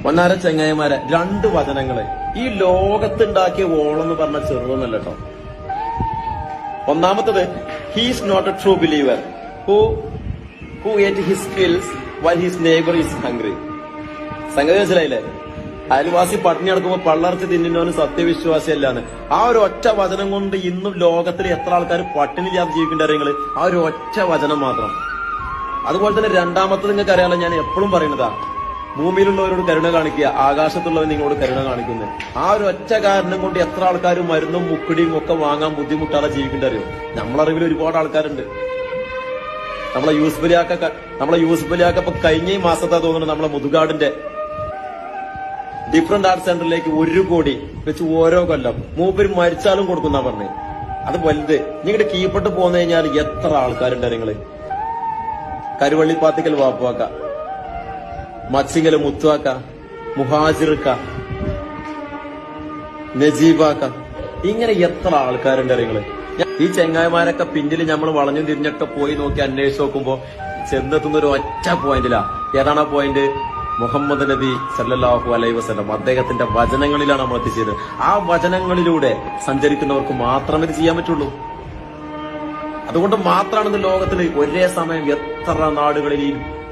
ഒന്നാര ചെങ്ങായിമാരെ രണ്ട് വചനങ്ങള് ഈ ലോകത്തുണ്ടാക്കിയ ഓളെന്ന് പറഞ്ഞ ചെറുതൊന്നല്ല കേട്ടോ. ഒന്നാമത്തത്, he's not a true believer who ate his skills while his neighbour is hungry. സംഗതി മനസ്സിലായില്ലേ? അയൽവാസി പട്ടിണി നടക്കുമ്പോ പള്ളർച്ച് തിന്നുന്നവന് സത്യവിശ്വാസി അല്ലാന്ന്. ആ ഒരു ഒറ്റ വചനം കൊണ്ട് ഇന്നും ലോകത്തിൽ എത്ര ആൾക്കാർ പട്ടിണി ഇല്ലാതെ ജീവിക്കേണ്ട അറിയങ്ങള് ആ ഒരു ഒറ്റ വചനം മാത്രം. അതുപോലെ തന്നെ രണ്ടാമത്തത് നിങ്ങൾക്ക് അറിയാലോ, ഞാൻ എപ്പോഴും പറയുന്നതാ, ഭൂമിയിലുള്ളവരോട് കരുണ കാണിക്കുക, ആകാശത്തുള്ളവർ നിങ്ങളോട് കരുണ കാണിക്കുന്നത്. ആ ഒരു ഒറ്റ കാരണം കൊണ്ട് എത്ര ആൾക്കാർ മരുന്നും മുക്കുടിയും ഒക്കെ വാങ്ങാൻ ബുദ്ധിമുട്ടാതെ ജീവിക്കേണ്ട അറിയും. നമ്മളറിവിൽ ഒരുപാട് ആൾക്കാരുണ്ട്. നമ്മളെ യൂസുഫ് ബലിയാക്ക ഇപ്പൊ കഴിഞ്ഞ മാസത്താ തോന്നുന്നു നമ്മളെ മുതുകാടിന്റെ ഡിഫറന്റ് ആർട്ട് സെന്ററിലേക്ക് 1 കോടി വെച്ച് ഓരോ കൊല്ലം മൂപ്പര് മരിച്ചാലും കൊടുക്കുന്ന പറഞ്ഞ്. അത് വലുത്. നിങ്ങളുടെ കീഴ്പ്പെട്ട് പോന്നു കഴിഞ്ഞാൽ എത്ര ആൾക്കാരുണ്ട് നിങ്ങള്. കരുവള്ളിപ്പാത്തിക്കൽ വാപ്പുവാക്ക, മച്ചിങ്ങല് മുത്തുവാക്ക, മുഹാജിർക്ക, നജീബാക്ക, ഇങ്ങനെ എത്ര ആൾക്കാരുണ്ട് നിങ്ങള്. ഈ ചെങ്ങായിമാരൊക്കെ പിന്നിൽ നമ്മൾ വളഞ്ഞു തിരിഞ്ഞൊക്കെ പോയി നോക്കി അന്വേഷിച്ച് നോക്കുമ്പോ ചെന്നെത്തുന്ന ഒരു ഒറ്റ പോയിന്റിലാ. ഏതാണ് ആ പോയിന്റ്? മുഹമ്മദ് നബി സല്ലല്ലാഹു അലൈഹി വസല്ലം അദ്ദേഹത്തിന്റെ വചനങ്ങളിലാണ് നമ്മൾ എത്തിച്ചത്. ആ വചനങ്ങളിലൂടെ സഞ്ചരിക്കുന്നവർക്ക് മാത്രമേ ഇത് ചെയ്യാൻ പറ്റുള്ളൂ. അതുകൊണ്ട് മാത്രമാണ് ലോകത്തിൽ ഒരേ സമയം എത്ര നാടുകളിൽ ഈ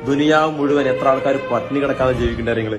ദുനിയാവ് മുഴുവൻ എത്ര ആൾക്കാർ പട്ടിണി കിടക്കാതെ ജീവിക്കേണ്ട കാര്യങ്ങള്.